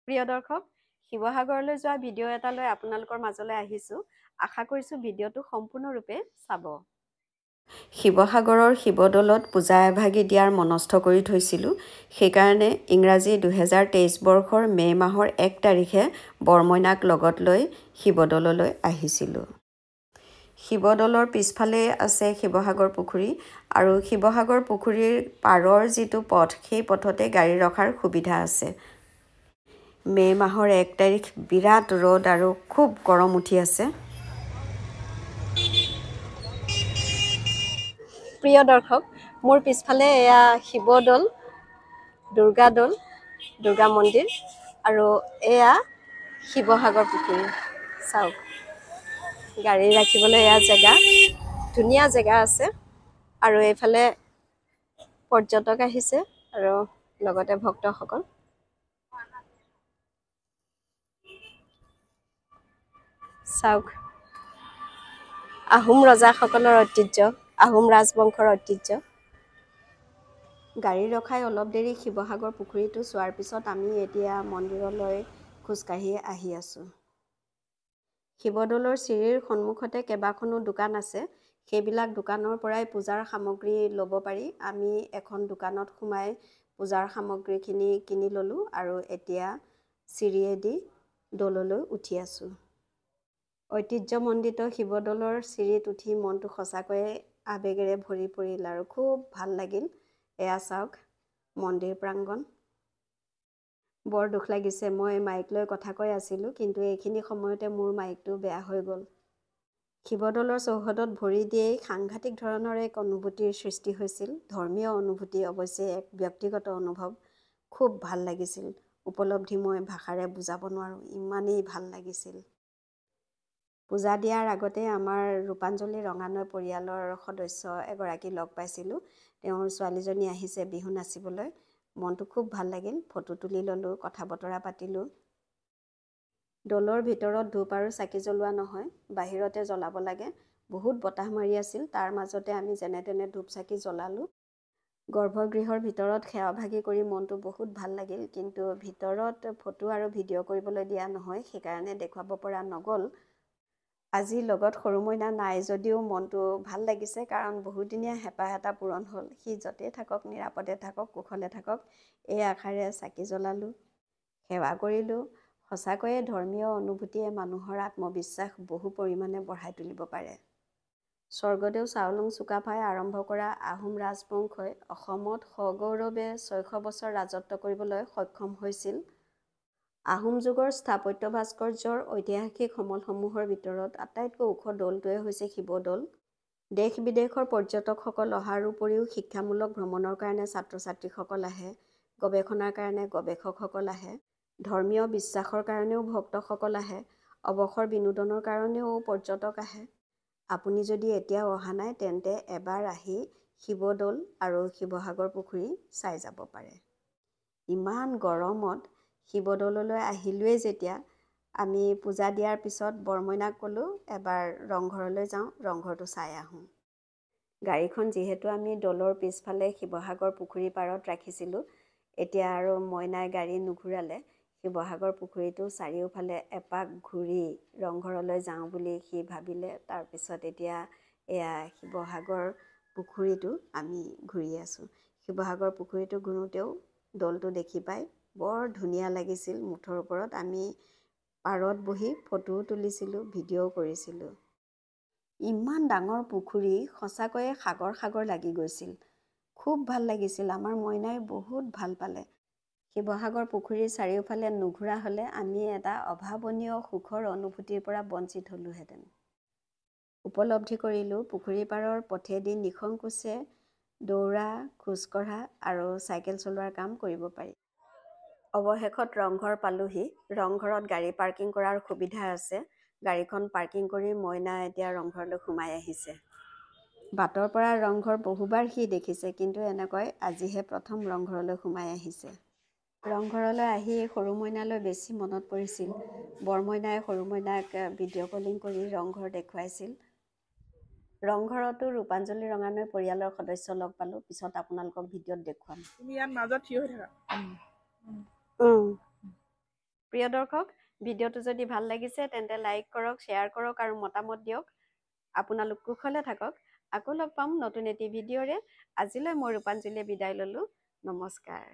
প্ৰিয় দৰ্শক, শিৱসাগৰলৈ যোৱা ভিডিঅ' এটা লৈ আপোনালোকৰ মাজলৈ আহিছোঁ। আশা কৰিছোঁ ভিডিঅ'টো সম্পূৰ্ণৰূপে চাব। শিৱসাগৰৰ শিৱদৌলত পূজা এভাগি দিয়াৰ মনস্থ কৰি থৈছিলোঁ। সেইকাৰণে ইংৰাজী 2023 বৰ্ষৰ মে' মাহৰ 1 তাৰিখে বৰমইনাক লগত লৈ শিৱদৌললৈ আহিছিলোঁ। শিৱদৌলৰ পিছফালেই আছে শিৱসাগৰ পুখুৰী আৰু শিৱসাগৰ পুখুৰীৰ পাৰৰ যিটো পথ, সেই পথতে গাড়ী ৰখাৰ সুবিধা আছে। মে' মাহৰ 1 তাৰিখ, বিৰাট ৰ'দ আৰু খুব গৰম উঠি আছে। প্ৰিয় দৰ্শক, মোৰ পিছফালে এয়া শিৱদৌল, দুৰ্গাদৌল, দুৰ্গা মন্দিৰ আৰু এয়া শিৱসাগৰ পুখুৰী। চাওক, গাড়ী ৰাখিবলৈ এয়া জেগা, ধুনীয়া জেগা আছে আৰু এইফালে পৰ্যটক আহিছে আৰু লগতে ভক্তসকল। চাওক, আহোম ৰজাসকলৰ ঐতিহ্য, আহোম ৰাজবংশৰ ঐতিহ্য। গাড়ী ৰখাই অলপ দেৰি শিৱসাগৰ পুখুৰীটো চোৱাৰ পিছত আমি এতিয়া মন্দিৰলৈ খোজকাঢ়ি আহি আছোঁ। শিৱদৌলৰ চিৰিৰ সন্মুখতে কেইবাখনো দোকান আছে। সেইবিলাক দোকানৰ পৰাই পূজাৰ সামগ্ৰী ল'ব পাৰি। আমি এখন দোকানত সোমাই পূজাৰ সামগ্ৰীখিনি কিনি ল'লোঁ আৰু এতিয়া চিৰিয়েদি দৌললৈ উঠি আছোঁ। ঐতিহ্যমণ্ডিত শিৱদৌলৰ চিৰিত উঠি মনটো সঁচাকৈয়ে আৱেগেৰে ভৰি পৰিল আৰু খুব ভাল লাগিল। এয়া চাওক, মন্দিৰ প্ৰাংগণ। বৰ দুখ লাগিছে, মই মাইক লৈ কথা কৈ আছিলোঁ, কিন্তু এইখিনি সময়তে মোৰ মাইকটো বেয়া হৈ গ'ল। শিৱদৌলৰ চৌহদত ভৰি দিয়েই সাংঘাতিক ধৰণৰ এক অনুভূতিৰ সৃষ্টি হৈছিল। ধৰ্মীয় অনুভূতি, অৱশ্যে এক ব্যক্তিগত অনুভৱ। খুব ভাল লাগিছিল। উপলব্ধি মই ভাষাৰে বুজাব নোৱাৰোঁ, ইমানেই ভাল লাগিছিল। পূজা দিয়াৰ আগতে আমাৰ ৰূপাঞ্জলি ৰঙানৈ পৰিয়ালৰ সদস্য এগৰাকী লগ পাইছিলোঁ। তেওঁৰ ছোৱালীজনী আহিছে বিহু নাচিবলৈ। মনটো খুব ভাল লাগিল। ফটো তুলি ল'লোঁ, কথা বতৰা পাতিলোঁ। দৌলৰ ভিতৰত ধূপ আৰু চাকি জ্বলোৱা নহয়, বাহিৰতে জ্বলাব লাগে। বহুত বতাহ মাৰি আছিল, তাৰ মাজতে আমি যেনে তেনে ধূপ চাকি জ্বলালোঁ। গৰ্ভগৃহৰ ভিতৰত সেৱাভাগি কৰি মনটো বহুত ভাল লাগিল, কিন্তু ভিতৰত ফটো আৰু ভিডিঅ' কৰিবলৈ দিয়া নহয়, সেইকাৰণে দেখুৱাব পৰা নগ'ল। আজি লগত সৰু মইনা নাই যদিও মনটো ভাল লাগিছে, কাৰণ বহুদিনীয়া হেঁপাহ এটা পূৰণ হ'ল। সি য'তেই থাকক, নিৰাপদে থাকক, কুশলে থাকক, এই আশাৰে চাকি জ্বলালোঁ, সেৱা কৰিলোঁ। সঁচাকৈয়ে ধৰ্মীয় অনুভূতিয়ে মানুহৰ আত্মবিশ্বাস বহু পৰিমাণে বঢ়াই তুলিব পাৰে। স্বৰ্গদেউ চাওলুং চুকাফাই আৰম্ভ কৰা আহোম ৰাজবংশই অসমত সগৌৰৱে 600 বছৰ ৰাজত্ব কৰিবলৈ সক্ষম হৈছিল। আহোম যুগৰ স্থাপত্য ভাস্কৰ্যৰ ঐতিহাসিক সমলসমূহৰ ভিতৰত আটাইতকৈ ওখ দৌলটোৱে হৈছে শিৱদৌল। দেশ বিদেশৰ পৰ্যটকসকল অহাৰ উপৰিও শিক্ষামূলক ভ্ৰমণৰ কাৰণে ছাত্ৰ ছাত্ৰীসকল আহে, গৱেষণাৰ কাৰণে গৱেষকসকল আহে, ধৰ্মীয় বিশ্বাসৰ কাৰণেও ভক্তসকল আহে, অৱসৰ বিনোদনৰ কাৰণেও পৰ্যটক আহে। আপুনি যদি এতিয়াও অহা নাই, তেন্তে এবাৰ আহি শিৱদৌল আৰু শিৱসাগৰ পুখুৰী চাই যাব পাৰে। ইমান গৰমত শিৱদৌললৈ আহিলোৱেই যেতিয়া, আমি পূজা দিয়াৰ পিছত বৰমইনাক ক'লোঁ এবাৰ ৰংঘৰলৈ যাওঁ, ৰংঘৰটো চাই আহোঁ। গাড়ীখন যিহেতু আমি দৌলৰ পিছফালে শিৱসাগৰ পুখুৰী পাৰত ৰাখিছিলোঁ, এতিয়া আৰু মইনাই গাড়ী নুঘূৰালে। শিৱসাগৰ পুখুৰীটো চাৰিওফালে এপাক ঘূৰি ৰংঘৰলৈ যাওঁ বুলি সি ভাবিলে। তাৰপিছত এতিয়া এয়া শিৱসাগৰ পুখুৰীটো আমি ঘূৰি আছোঁ। শিৱসাগৰ পুখুৰীটো ঘূৰোঁতেও দৌলটো দেখি পাই বৰ ধুনীয়া লাগিছিল। মুঠৰ ওপৰত আমি পাৰত বহি ফটোও তুলিছিলোঁ, ভিডিঅ'ও কৰিছিলোঁ। ইমান ডাঙৰ পুখুৰী, সঁচাকৈয়ে সাগৰ সাগৰ লাগি গৈছিল। খুব ভাল লাগিছিল, আমাৰ মইনাই বহুত ভাল পালে। শিৱসাগৰ পুখুৰীৰ চাৰিওফালে নুঘূৰা হ'লে আমি এটা অভাৱনীয় সুখৰ অনুভূতিৰ পৰা বঞ্চিত হ'লোহেঁতেন। উপলব্ধি কৰিলোঁ পুখুৰী পাৰৰ পথেদি নিসংকোচে দৌৰা, খোজকঢ়া আৰু চাইকেল চলোৱাৰ কাম কৰিব পাৰি। অৱশেষত ৰংঘৰ পালোহি। ৰংঘৰত গাড়ী পাৰ্কিং কৰাৰ সুবিধা আছে। গাড়ীখন পাৰ্কিং কৰি মইনা এতিয়া ৰংঘৰলৈ সোমাই আহিছে। বাটৰ পৰা ৰংঘৰ বহুবাৰ সি দেখিছে, কিন্তু এনেকৈ আজিহে প্ৰথম ৰংঘৰলৈ সোমাই আহিছে। ৰংঘৰলৈ আহি সৰু মইনালৈ বেছি মনত পৰিছিল। বৰমইনাই সৰু মইনাক ভিডিঅ' কলিং কৰি ৰংঘৰ দেখুৱাইছিল। ৰংঘৰতো ৰূপাঞ্জলি ৰঙানৈ পৰিয়ালৰ সদস্য লগ পালোঁ। পিছত আপোনালোকক ভিডিঅ'ত দেখুৱাম। তুমি ইয়াত মাজত থিয় হৈ থাকা। প্ৰিয় দৰ্শক, ভিডিঅ'টো যদি ভাল লাগিছে তেন্তে লাইক কৰক, শ্বেয়াৰ কৰক আৰু মতামত দিয়ক। আপোনালোক কুশলে থাকক। আকৌ লগ পাম নতুন এটি ভিডিঅ'ৰে। আজিলৈ মই ৰূপাঞ্জলীয়ে বিদায় ল'লোঁ। নমস্কাৰ।